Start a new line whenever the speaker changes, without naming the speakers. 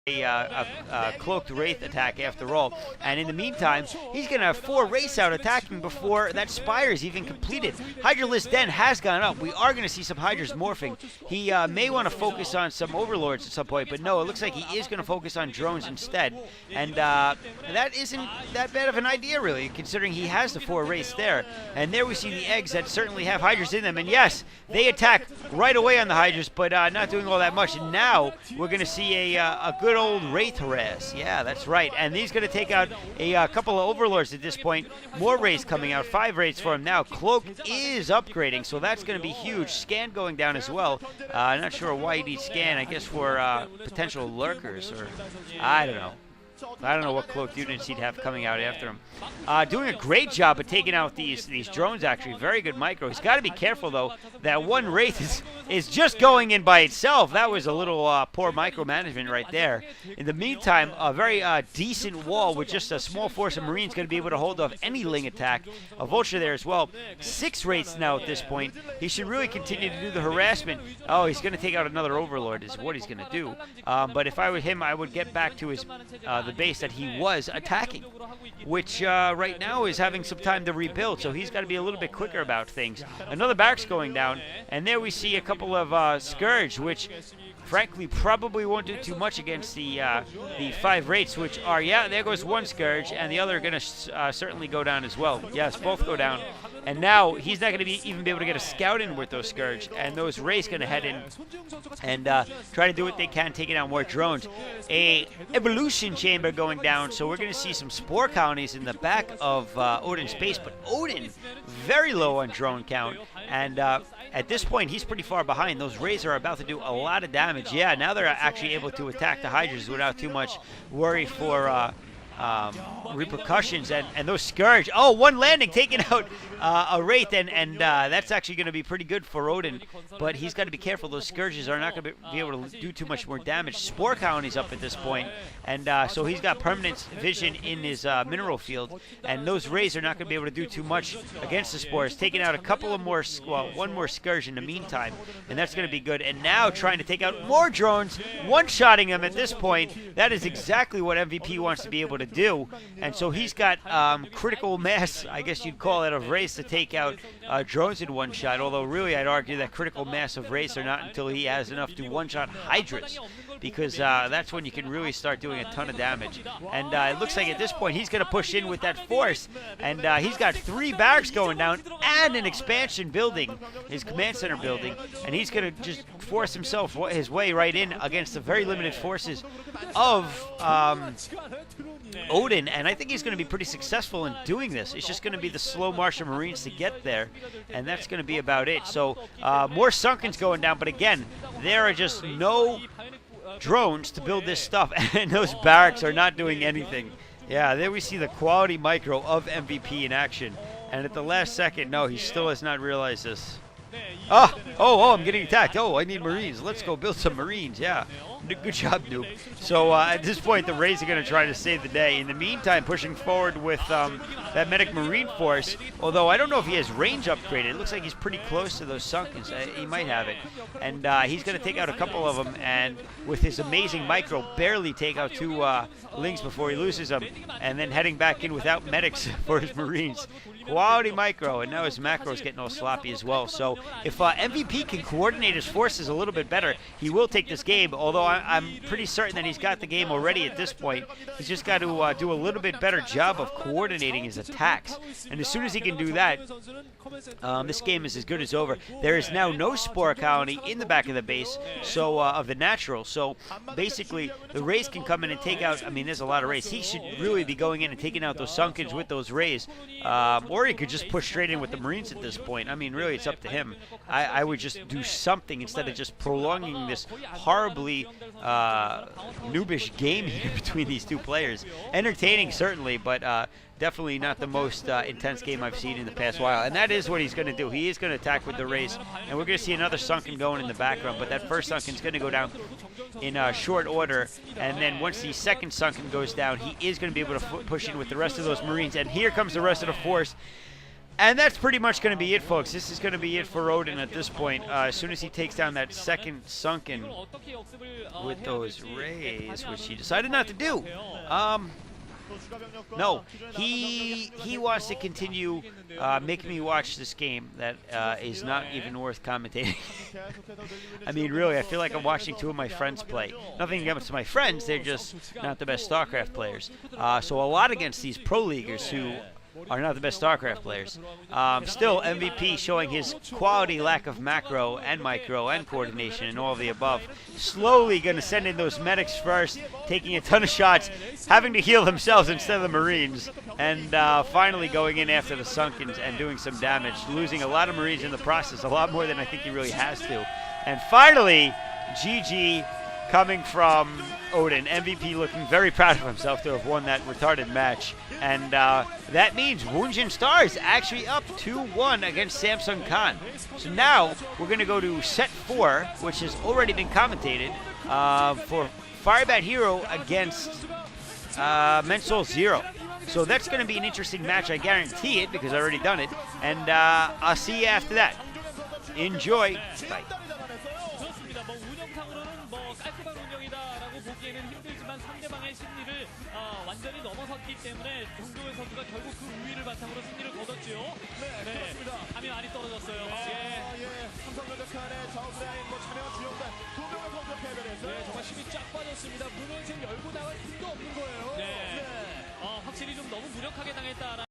a cloaked wraith attack after all, and in the meantime he's gonna have 4 wraiths out attacking before that spire is even completed. Hydralisk Den has gone up. We are gonna see some hydras morphing. He may want to focus on some overlords at some point, but no, it looks like he is gonna focus on drones instead, and that isn't that bad of an idea really, considering he has the 4 wraiths there. And there we see the eggs that certainly have hydras in them, and yes, they attack right away on the hydras, but not doing all that much. And now we're gonna see a good old wraith harass. Yeah, that's right. And he's going to take out a couple of overlords at this point. More wraiths coming out. 5 wraiths for him now. Cloak is upgrading, so that's going to be huge. Scan going down as well. I'm not sure why he needs scan. I guess for potential lurkers, or I don't know. I don't know what cloaked units he'd have coming out after him. Doing a great job of taking out these drones, actually. Very good micro. He's got to be careful, though. That one wraith is just going in by itself. That was a little poor micromanagement right there. In the meantime, a very decent wall with just a small force of Marines going to be able to hold off any Ling attack. A Vulture there as well. 6 wraiths now at this point. He should really continue to do the harassment. Oh, he's going to take out another Overlord is what he's going to do. But if I were him, I would get back to his the base that he was attacking, which right now is having some time to rebuild, so he's got to be a little bit quicker about things. Another barracks going down, and there we see a couple of Scourge, which frankly probably won't do too much against the 5 wraiths, which are, yeah, there goes one Scourge, and the other are going to certainly go down as well. Yes, both go down. And now he's not going to even be able to get a scout in with those Scourge, and those wraiths going to head in and try to do what they can, taking out more drones. A evolution chamber going down, so we're going to see some spore colonies in the back of Odin's base, but Odin very low on drone count, and at this point he's pretty far behind. Those wraiths are about to do a lot of damage. Yeah, now they're actually able to attack the hydras without too much worry for repercussions, and those Scourge. Oh, one landing taking out a wraith, and that's actually going to be pretty good for Odin, but he's got to be careful. Those Scourges are not going to be able to do too much more damage. Spore colony's up at this point, and so he's got permanent vision in his mineral field, and those wraiths are not going to be able to do too much against the spores. Taking out a couple of more, well, one more Scourge in the meantime, and that's going to be good. And now trying to take out more drones, one-shotting them at this point. That is exactly what MVP wants to be able to do. And so he's got critical mass, I guess you'd call it, of wraiths to take out drones in one shot, although really I'd argue that critical mass of wraiths are not until he has enough to one-shot hydras, because that's when you can really start doing a ton of damage. And it looks like at this point he's going to push in with that force, and he's got 3 barracks going down and an expansion building, his command center building, and he's going to just force himself his way right in against the very limited forces of Odin, and I think he's going to be pretty successful in doing this. It's just going to be the slow march of Marines to get there, and that's going to be about it. So more Sunkens going down, but again, there are just no drones to build this stuff, and those barracks are not doing anything. Yeah, there we see the quality micro of MVP in action, and at the last second, no, he still has not realized this. Oh, I'm getting attacked. Oh, I need Marines. Let's go build some Marines. Yeah. Good job, noob. So at this point, the Rays are going to try to save the day. In the meantime, pushing forward with that medic Marine force, although I don't know if he has range upgraded. It looks like he's pretty close to those Sunkens. He might have it. And he's going to take out a couple of them, and with his amazing micro, barely take out 2 Lings before he loses them, and then heading back in without medics for his Marines. Quality micro, and now his macro is getting all sloppy as well. So if MVP can coordinate his forces a little bit better, he will take this game, although I'm pretty certain that he's got the game already at this point. He's just got to do a little bit better job of coordinating his attacks. And as soon as he can do that, this game is as good as over. There is now no Spore Colony in the back of the base, so of the natural. So basically, the Rays can come in and take out, I mean, there's a lot of Rays. He should really be going in and taking out those Sunkens with those Rays. Or he could just push straight in with the Marines at this point. I mean, really, it's up to him. I would just do something instead of just prolonging this horribly noobish game here between these 2 players. Entertaining, certainly, but definitely not the most intense game I've seen in the past while. And that is what he's going to do. He is going to attack with the Rays. And we're going to see another Sunken going in the background. But that first Sunken is going to go down in short order. And then once the second Sunken goes down, he is going to be able to push in with the rest of those Marines. And here comes the rest of the force. And that's pretty much going to be it, folks. This is going to be it for Odin at this point. As soon as he takes down that second sunken with those rays, which he decided not to do. No, he wants to continue making me watch this game that is not even worth commentating. I mean, really, I feel like I'm watching two of my friends play. Nothing against my friends, they're just not the best StarCraft players. So a lot against these pro leaguers who are not the best StarCraft players. Still, MVP showing his quality lack of macro and micro and coordination and all of the above. Slowly going to send in those medics first, taking a ton of shots, having to heal themselves instead of the Marines, and finally going in after the Sunkens and doing some damage, losing a lot of Marines in the process, a lot more than I think he really has to. And finally, GG coming from Odin. MVP looking very proud of himself to have won that retarded match. And that means Woongjin Stars actually up 2-1 against Samsung Khan. So now we're going to go to set 4, which has already been commentated, for Firebat Hero against Mensoul Zero. So that's going to be an interesting match, I guarantee it, because I've already done it. And I'll see you after that. Enjoy. Bye.
보기에는 힘들지만 상대방의 심리를 완전히 넘어섰기 때문에 정도현 선수가 결국 그 우위를 바탕으로 승리를 거뒀죠. 네, 그렇습니다. 감이 많이 떨어졌어요. 삼성전자 칸의 저그라인 참여 주역단 두 명의 선수 패배를 했어요. 네, 정말 힘이 쫙 빠졌습니다. 문원신 열고 나갈 힘도 없는 거예요. 네. 확실히 좀 너무 무력하게 당했다라는